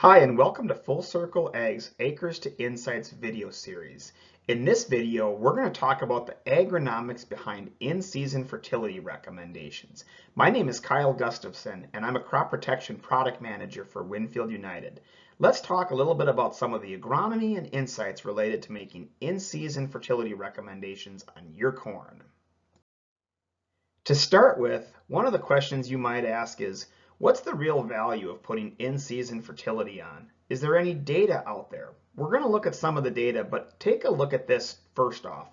Hi, and welcome to Full Circle Ag's Acres to Insights video series. In this video, we're going to talk about the agronomics behind in-season fertility recommendations. My name is Kyle Gustafson, and I'm a crop protection product manager for WinField United. Let's talk a little bit about some of the agronomy and insights related to making in-season fertility recommendations on your corn. To start with, one of the questions you might ask is, what's the real value of putting in-season fertility on? Is there any data out there? We're going to look at some of the data, but take a look at this first off.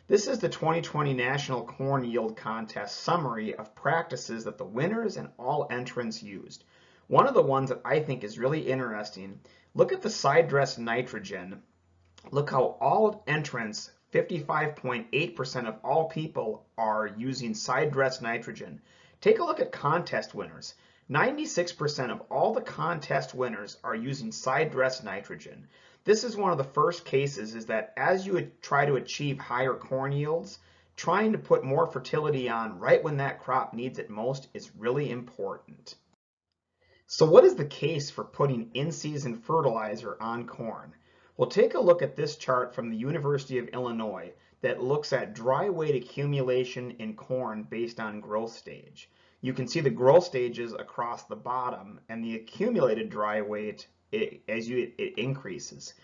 This is the 2020 National Corn Yield Contest summary of practices that the winners and all entrants used. One of the ones that I think is really interesting, look at the side dress nitrogen. Look how all entrants, 55.8% of all people, are using side dress nitrogen. Take a look at contest winners. 96% of all the contest winners are using side dress nitrogen. This is one of the first cases is that as you try to achieve higher corn yields, trying to put more fertility on right when that crop needs it most is really important. So what is the case for putting in-season fertilizer on corn? Well, take a look at this chart from the University of Illinois that looks at dry weight accumulation in corn based on growth stage. You can see the growth stages across the bottom and the accumulated dry weight it increases.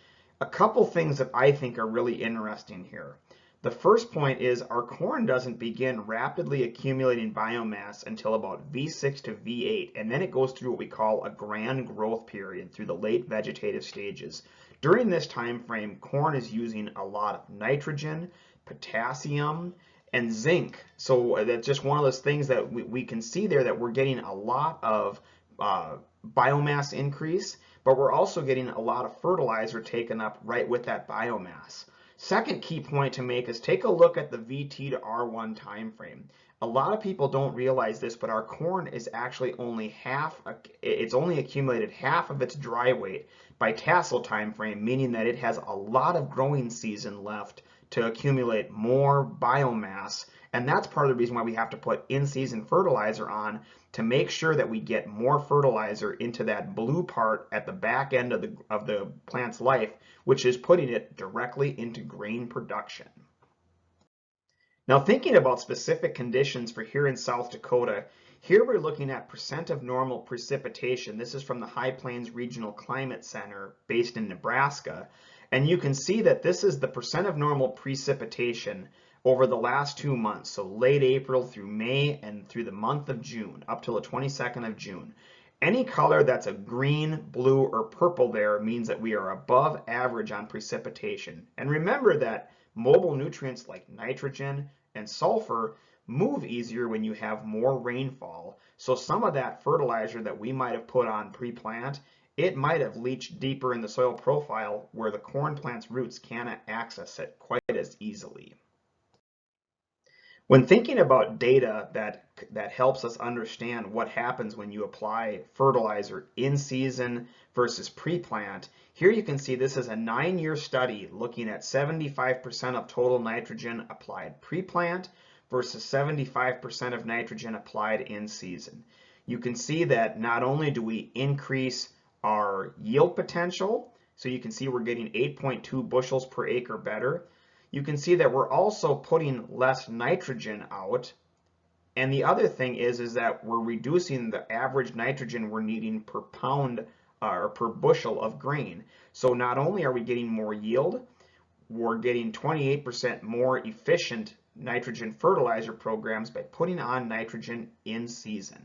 A couple things that I think are really interesting here. The first point is our corn doesn't begin rapidly accumulating biomass until about V6 to V8, and then it goes through what we call a grand growth period through the late vegetative stages. During this time frame, corn is using a lot of nitrogen, potassium, and zinc. So that's just one of those things that we can see there that we're getting a lot of biomass increase, but we're also getting a lot of fertilizer taken up right with that biomass. Second key point to make is take a look at the VT to R1 time frame. A lot of people don't realize this, but our corn is actually only it's only accumulated half of its dry weight by tassel time frame, meaning that it has a lot of growing season left to accumulate more biomass. And that's part of the reason why we have to put in-season fertilizer on to make sure that we get more fertilizer into that blue part at the back end of the plant's life, which is putting it directly into grain production. Now, thinking about specific conditions for here in South Dakota, here we're looking at percent of normal precipitation. This is from the High Plains Regional Climate Center based in Nebraska. And you can see that this is the percent of normal precipitation over the last 2 months, so late April through May and through the month of June, up till the 22nd of June. Any color that's a green, blue, or purple there means that we are above average on precipitation. And remember that mobile nutrients like nitrogen and sulfur move easier when you have more rainfall. So some of that fertilizer that we might have put on pre-plant, it might have leached deeper in the soil profile where the corn plant's roots cannot access it quite as easily. When thinking about data that helps us understand what happens when you apply fertilizer in season versus pre-plant, here you can see this is a 9-year study looking at 75% of total nitrogen applied pre-plant versus 75% of nitrogen applied in season. You can see that not only do we increase our yield potential, so you can see we're getting 8.2 bushels per acre better. You can see that we're also putting less nitrogen out. And the other thing is that we're reducing the average nitrogen we're needing per pound or per bushel of grain. So not only are we getting more yield, we're getting 28% more efficient nitrogen fertilizer programs by putting on nitrogen in season.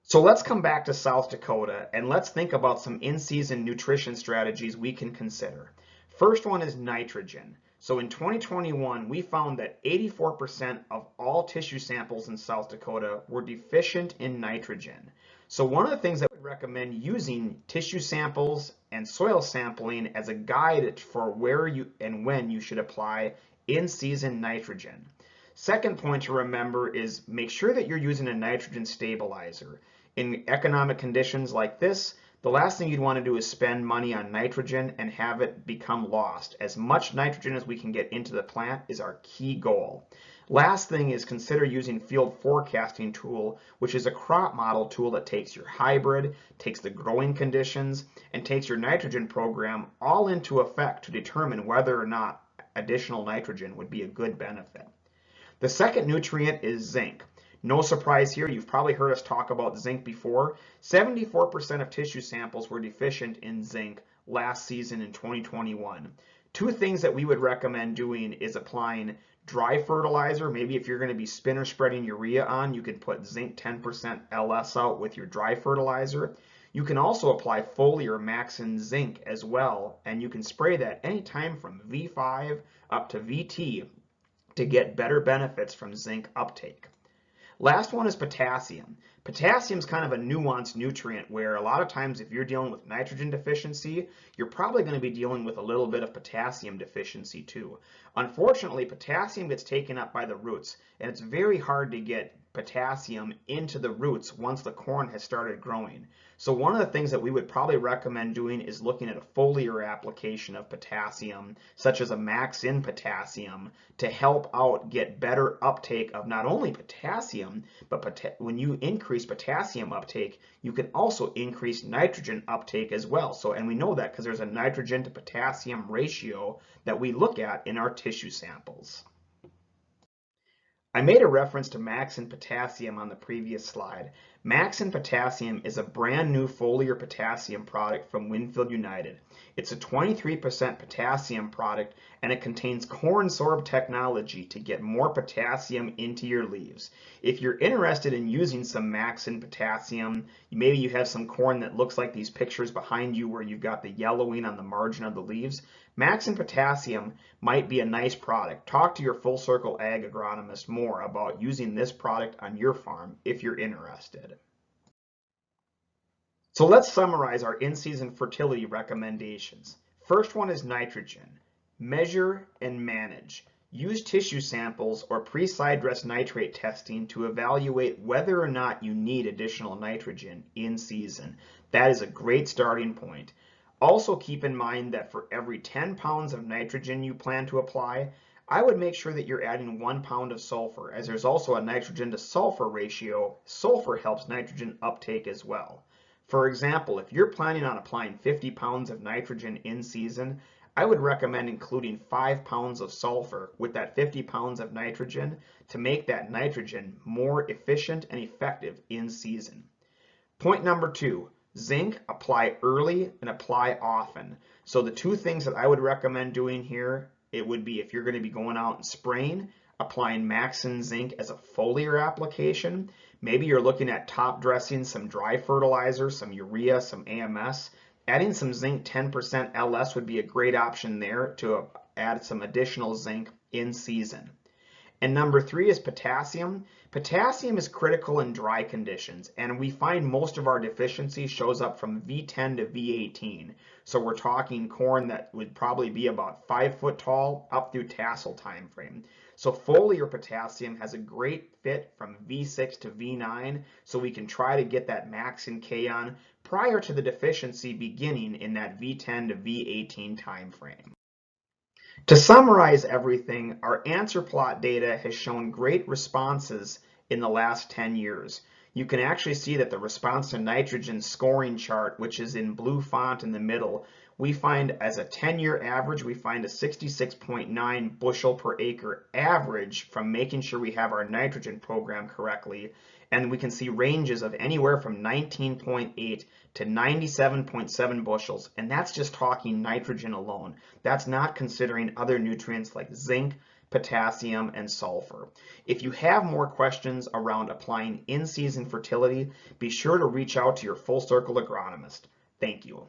So let's come back to South Dakota and let's think about some in-season nutrition strategies we can consider. First one is nitrogen. So in 2021, we found that 84% of all tissue samples in South Dakota were deficient in nitrogen. So one of the things that we recommend using tissue samples and soil sampling as a guide for where you and when you should apply in-season nitrogen. Second point to remember is make sure that you're using a nitrogen stabilizer. In economic conditions like this, the last thing you'd want to do is spend money on nitrogen and have it become lost. As much nitrogen as we can get into the plant is our key goal. Last thing is consider using field forecasting tool, which is a crop model tool that takes your hybrid, takes the growing conditions, and takes your nitrogen program all into effect to determine whether or not additional nitrogen would be a good benefit. The second nutrient is zinc. No surprise here, you've probably heard us talk about zinc before. 74% of tissue samples were deficient in zinc last season in 2021. Two things that we would recommend doing is applying dry fertilizer. Maybe if you're going to be spinner spreading urea on, you can put zinc 10% LS out with your dry fertilizer. You can also apply foliar Maxin zinc as well, and you can spray that anytime from V5 up to VT to get better benefits from zinc uptake. Last one is potassium. Potassium is kind of a nuanced nutrient where a lot of times if you're dealing with nitrogen deficiency, you're probably going to be dealing with a little bit of potassium deficiency too. Unfortunately, potassium gets taken up by the roots, and it's very hard to get potassium into the roots once the corn has started growing. So one of the things that we would probably recommend doing is looking at a foliar application of potassium, such as a Maxin potassium, to help out get better uptake of not only potassium, but when you increase potassium uptake, you can also increase nitrogen uptake as well. So, and we know that because there's a nitrogen to potassium ratio that we look at in our tissue samples. I made a reference to Maxin potassium on the previous slide. Maxin potassium is a brand new foliar potassium product from WinField United. It's a 23% potassium product, and it contains corn sorb technology to get more potassium into your leaves. If you're interested in using some Maxin potassium, maybe you have some corn that looks like these pictures behind you where you've got the yellowing on the margin of the leaves, Maxin potassium might be a nice product. Talk to your full circle ag agronomist more about using this product on your farm if you're interested. So let's summarize our in-season fertility recommendations. First one is nitrogen. Measure and manage. Use tissue samples or pre-side dress nitrate testing to evaluate whether or not you need additional nitrogen in season. That is a great starting point. Also keep in mind that for every 10 pounds of nitrogen you plan to apply, I would make sure that you're adding 1 pound of sulfur, as there's also a nitrogen to sulfur ratio. Sulfur helps nitrogen uptake as well. For example, if you're planning on applying 50 pounds of nitrogen in season, I would recommend including 5 pounds of sulfur with that 50 pounds of nitrogen to make that nitrogen more efficient and effective in season. Point number 2. Zinc, apply early and apply often. So the two things that I would recommend doing here, it would be if you're going to be going out and spraying, applying Maxin zinc as a foliar application. Maybe you're looking at top dressing some dry fertilizer, some urea, some AMS. Adding some zinc 10% LS would be a great option there to add some additional zinc in season. And number 3 is potassium. Potassium is critical in dry conditions, and we find most of our deficiency shows up from V10 to V18. So we're talking corn that would probably be about 5 foot tall up through tassel time frame. So foliar potassium has a great fit from V6 to V9, so we can try to get that Maxin K prior to the deficiency beginning in that V10 to V18 time frame. To summarize everything, our answer plot data has shown great responses in the last 10 years. You can actually see that the response to nitrogen scoring chart, which is in blue font in the middle, we find as a 10-year average, we find a 66.9 bushel per acre average from making sure we have our nitrogen program correctly. And we can see ranges of anywhere from 19.8 to 97.7 bushels, and that's just talking nitrogen alone. That's not considering other nutrients like zinc, potassium, and sulfur. If you have more questions around applying in-season fertility, be sure to reach out to your full circle agronomist. Thank you.